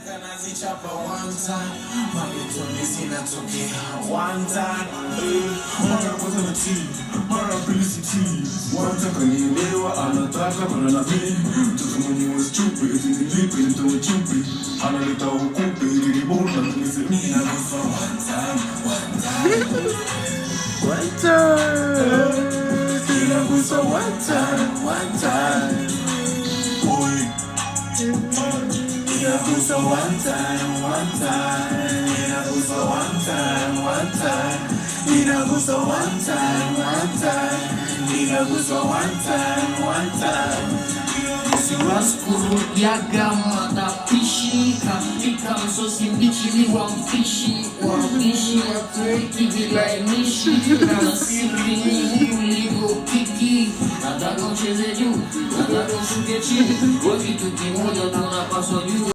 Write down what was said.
Nazichapa one time, magetoni zinatokea one time. Mara kwanza na tea, mara pili si tea. Wanataka nielewa, anataka kuna na mimi. Mtoto mwenye wa stupid, nilipe mtoto chupi. Analeta ukupe, nilibona nisemina kwa one time, one time. One time, ninagusa one time, one time. Boy, ninagusa one time, one time. Ninagusa one time, one time. Ninagusa one time, one time. Ninagusa one time, one time. Siwaskuru diagama na pishi katika msosi mbichi ni wa mpishi watueki vilainishi na siri ni uligo kiki nataka ucheze juu nataka ushuke chini kwa kitu kimoja tunapaswa juu.